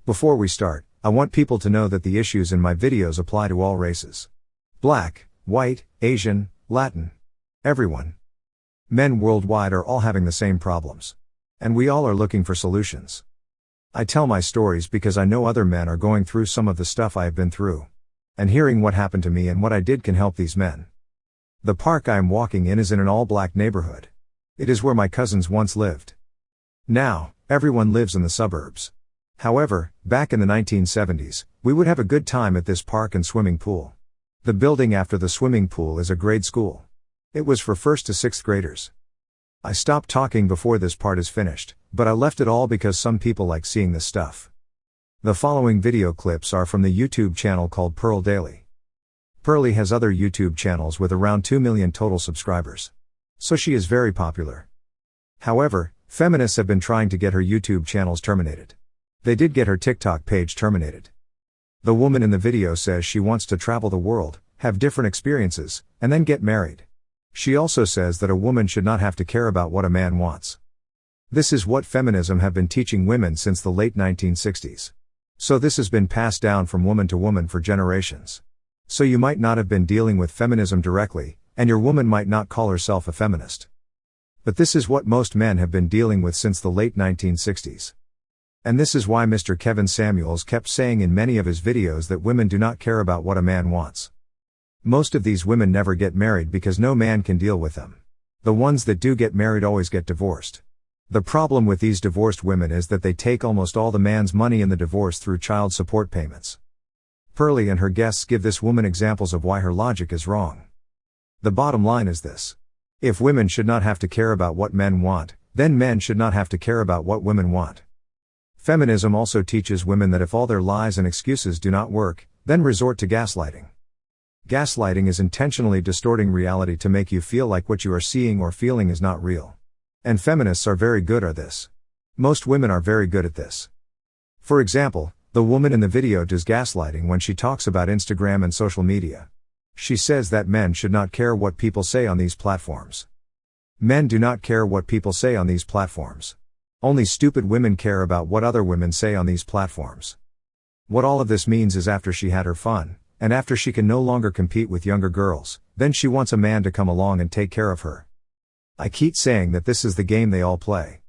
Before we start, I want people to know that the issues in my videos apply to all races. Black, white, Asian, Latin. Everyone. Men worldwide are all having the same problems. And we all are looking for solutions. I tell my stories because I know other men are going through some of the stuff I have been through. And hearing what happened to me and what I did can help these men. The park I am walking in is in an all-black neighborhood. It is where my cousins once lived. Now, everyone lives in the suburbs. However, back in the 1970s, we would have a good time at this park and swimming pool. The building after the swimming pool is a grade school. It was for 1st to 6th graders. I stopped talking before this part is finished, but I left it all because some people like seeing this stuff. The following video clips are from the YouTube channel called Pearl Daily. Pearly has other YouTube channels with around 2 million total subscribers. So she is very popular. However, feminists have been trying to get her YouTube channels terminated. They did get her TikTok page terminated. The woman in the video says she wants to travel the world, have different experiences, and then get married. She also says that a woman should not have to care about what a man wants. This is what feminism have been teaching women since the late 1960s. So this has been passed down from woman to woman for generations. So you might not have been dealing with feminism directly, and your woman might not call herself a feminist. But this is what most men have been dealing with since the late 1960s. And this is why Mr. Kevin Samuels kept saying in many of his videos that women do not care about what a man wants. Most of these women never get married because no man can deal with them. The ones that do get married always get divorced. The problem with these divorced women is that they take almost all the man's money in the divorce through child support payments. Pearly and her guests give this woman examples of why her logic is wrong. The bottom line is this. If women should not have to care about what men want, then men should not have to care about what women want. Feminism also teaches women that if all their lies and excuses do not work, then resort to gaslighting. Gaslighting is intentionally distorting reality to make you feel like what you are seeing or feeling is not real. And feminists are very good at this. Most women are very good at this. For example, the woman in the video does gaslighting when she talks about Instagram and social media. She says that men should not care what people say on these platforms. Men do not care what people say on these platforms. Only stupid women care about what other women say on these platforms. What all of this means is after she had her fun, and after she can no longer compete with younger girls, then she wants a man to come along and take care of her. I keep saying that this is the game they all play.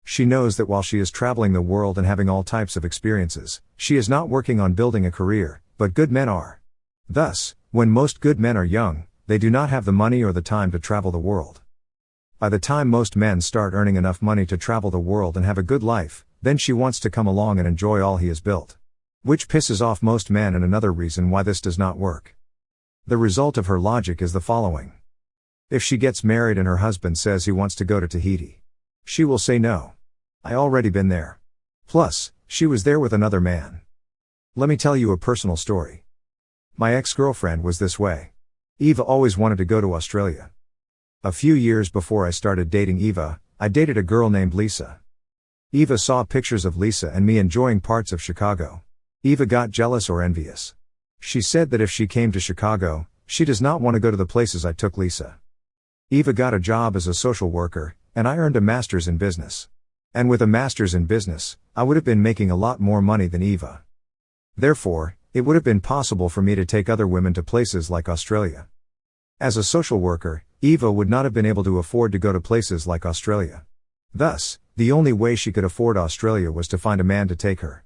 She knows that while she is traveling the world and having all types of experiences, she is not working on building a career, but good men are. Thus, when most good men are young, they do not have the money or the time to travel the world. By the time most men start earning enough money to travel the world and have a good life, then she wants to come along and enjoy all he has built. Which pisses off most men, and another reason why this does not work. The result of her logic is the following. If she gets married and her husband says he wants to go to Tahiti, she will say no. I already been there. Plus, she was there with another man. Let me tell you a personal story. My ex-girlfriend was this way. Eva always wanted to go to Australia. A few years before I started dating Eva, I dated a girl named Lisa. Eva saw pictures of Lisa and me enjoying parts of Chicago. Eva got jealous or envious. She said that if she came to Chicago, she does not want to go to the places I took Lisa. Eva got a job as a social worker, and I earned a master's in business. And with a master's in business, I would have been making a lot more money than Eva. Therefore, it would have been possible for me to take other women to places like Australia. As a social worker, Eva would not have been able to afford to go to places like Australia. Thus, the only way she could afford Australia was to find a man to take her.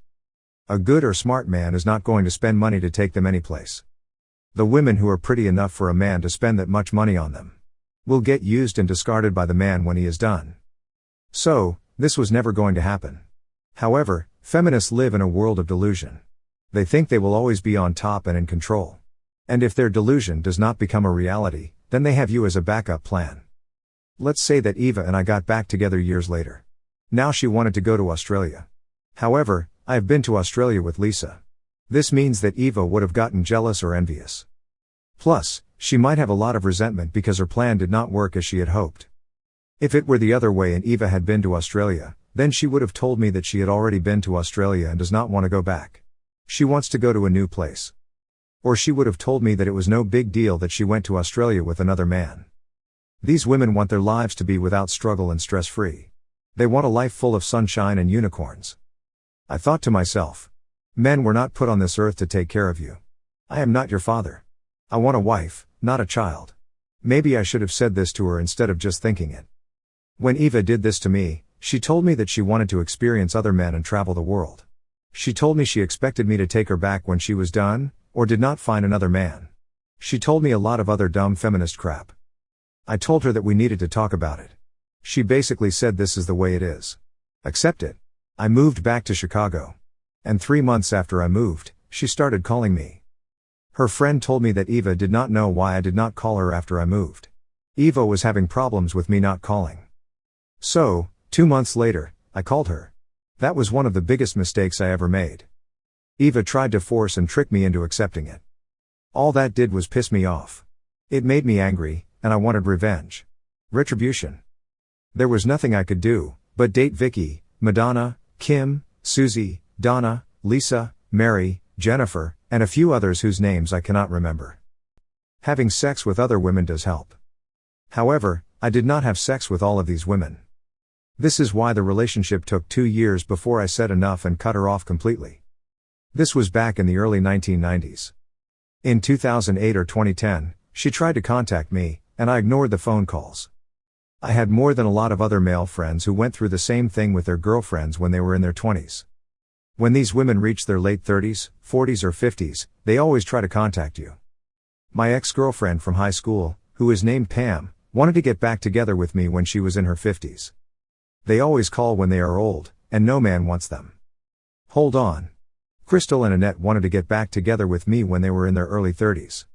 A good or smart man is not going to spend money to take them anyplace. The women who are pretty enough for a man to spend that much money on them will get used and discarded by the man when he is done. So, this was never going to happen. However, feminists live in a world of delusion. They think they will always be on top and in control. And if their delusion does not become a reality, then they have you as a backup plan. Let's say that Eva and I got back together years later. Now she wanted to go to Australia. However, I have been to Australia with Lisa. This means that Eva would have gotten jealous or envious. Plus, she might have a lot of resentment because her plan did not work as she had hoped. If it were the other way and Eva had been to Australia, then she would have told me that she had already been to Australia and does not want to go back. She wants to go to a new place. Or she would have told me that it was no big deal that she went to Australia with another man. These women want their lives to be without struggle and stress-free. They want a life full of sunshine and unicorns. I thought to myself, men were not put on this earth to take care of you. I am not your father. I want a wife, not a child. Maybe I should have said this to her instead of just thinking it. When Eva did this to me, she told me that she wanted to experience other men and travel the world. She told me she expected me to take her back when she was done, or did not find another man. She told me a lot of other dumb feminist crap. I told her that we needed to talk about it. She basically said this is the way it is. Accept it. I moved back to Chicago. And 3 months after I moved, she started calling me. Her friend told me that Eva did not know why I did not call her after I moved. Eva was having problems with me not calling. So, 2 months later, I called her. That was one of the biggest mistakes I ever made. Eva tried to force and trick me into accepting it. All that did was piss me off. It made me angry, and I wanted revenge. Retribution. There was nothing I could do, but date Vicky, Madonna, Kim, Susie, Donna, Lisa, Mary, Jennifer, and a few others whose names I cannot remember. Having sex with other women does help. However, I did not have sex with all of these women. This is why the relationship took 2 years before I said enough and cut her off completely. This was back in the early 1990s. In 2008 or 2010, she tried to contact me, and I ignored the phone calls. I had more than a lot of other male friends who went through the same thing with their girlfriends when they were in their 20s. When these women reach their late 30s, 40s or 50s, they always try to contact you. My ex-girlfriend from high school, who is named Pam, wanted to get back together with me when she was in her 50s. They always call when they are old, and no man wants them. Hold on. Crystal and Annette wanted to get back together with me when they were in their early 30s.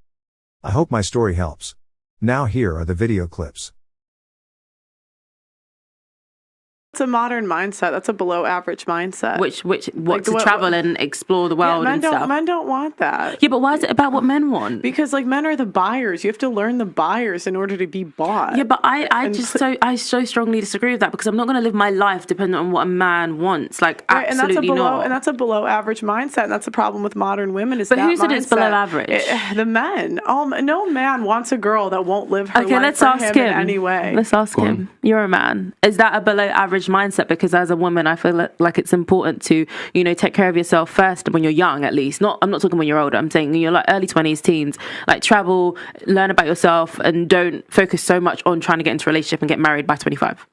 I hope my story helps. Now here are the video clips. It's a modern mindset. That's a below average mindset. To travel and explore the world and stuff. Men don't want that. Yeah, but why is it about what men want? Because men are the buyers. You have to learn the buyers in order to be bought. Yeah, but I so strongly disagree with that, because I'm not going to live my life dependent on what a man wants. Absolutely not. And that's a below average mindset. And that's the problem with modern women. But who said it's below average? The men. No man wants a girl that won't live her life for him in any way. Let's ask him. You're a man. Is that a below average mindset? Because as a woman, I feel like it's important to, take care of yourself first when you're young, at least. I'm not talking when you're older. I'm saying when you're early 20s, teens, travel, learn about yourself, and don't focus so much on trying to get into a relationship and get married by 25.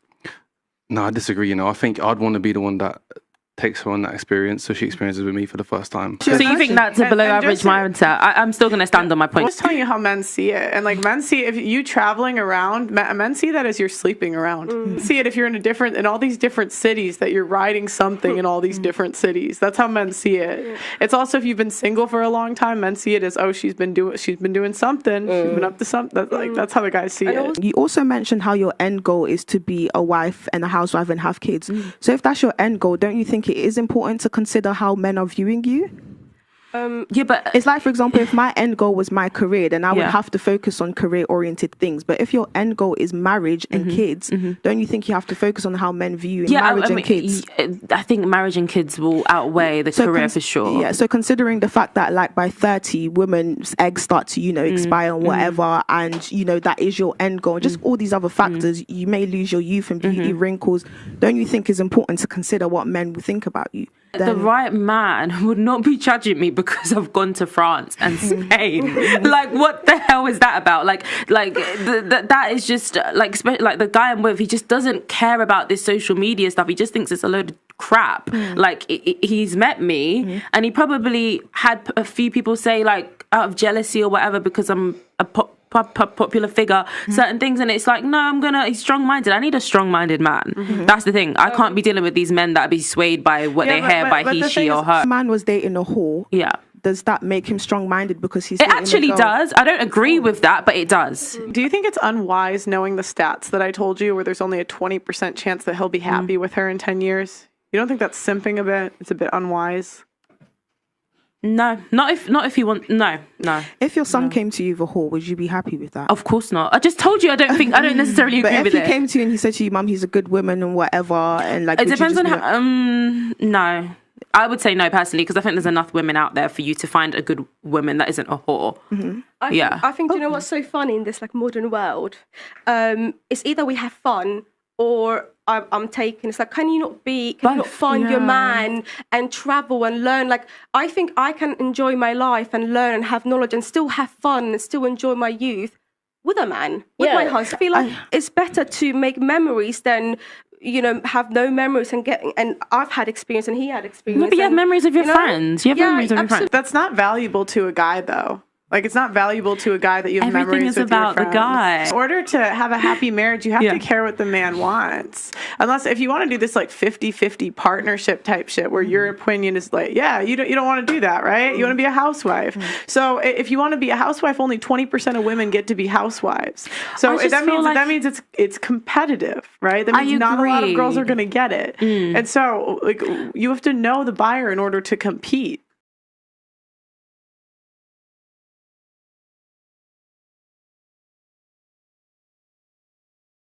No, I disagree. I think I'd want to be the one that takes her on that experience, so she experiences with me for the first time. So you think that's a below average mindset? I'm still going to stand on my point. I was telling you how men see it, and men see if you traveling around, men see that as you're sleeping around. See it if you're in all these different cities, that you're riding something in all these different cities. That's how men see it. It's also if you've been single for a long time, men see it as, oh, she's been doing something, she's been up to something. That's how the guys see it. You also mentioned how your end goal is to be a wife and a housewife and have kids. So if that's your end goal, don't you think it is important to consider how men are viewing you? Yeah, but it's for example, if my end goal was my career, then I would have to focus on career-oriented things. But if your end goal is marriage and kids, don't you think you have to focus on how men view marriage and kids? I think marriage and kids will outweigh the career for sure. Yeah, so considering the fact that by 30, women's eggs start to, expire and whatever, and, that is your end goal, and just all these other factors, you may lose your youth and beauty wrinkles. Don't you think it's important to consider what men will think about you? The right man would not be judging me because I've gone to France and Spain. What the hell is that about? That is just the guy I'm with. He just doesn't care about this social media stuff. He just thinks it's a load of crap. He's met me, and he probably had a few people say out of jealousy or whatever because I'm a popular figure, certain things, and it's no, he's strong-minded. I need a strong-minded man. That's the thing. I can't be dealing with these men that be swayed by what they hear, by he, she, or her. If a man was dating a whore, does that make him strong-minded because he's It actually does. I don't agree with that, but it does. Do you think it's unwise, knowing the stats that I told you, where there's only a 20% chance that he'll be happy with her in 10 years? You don't think that's simping a bit? It's a bit unwise? No, not if you want. No. If your son came to you with a whore, would you be happy with that? Of course not. I just told you I don't necessarily agree with it. But if he came to you and he said to you, "Mum, he's a good woman and whatever," and it depends on how. No, I would say no personally, because I think there's enough women out there for you to find a good woman that isn't a whore. I think you know what's so funny in this modern world? It's either we have fun or I'm taking. It's like, can you not find your man and travel and learn? Like, I think I can enjoy my life and learn and have knowledge and still have fun and still enjoy my youth with a man, with my husband. I feel like it's better to make memories than, have no memories and I've had experience and he had experience. No, but you have memories of your friends. You have memories of your friends. That's not valuable to a guy, though. Like, it's not valuable to a guy that you have Everything memories is with your about friends. the guy. In order to have a happy marriage, you have to care what the man wants. Unless, if you want to do this, like, 50-50 partnership type shit, where your opinion is like, you don't want to do that, right? You want to be a housewife. So if you want to be a housewife, only 20% of women get to be housewives. So that means it's competitive, right? That means not a lot of girls are going to get it. And so, like, you have to know the buyer in order to compete.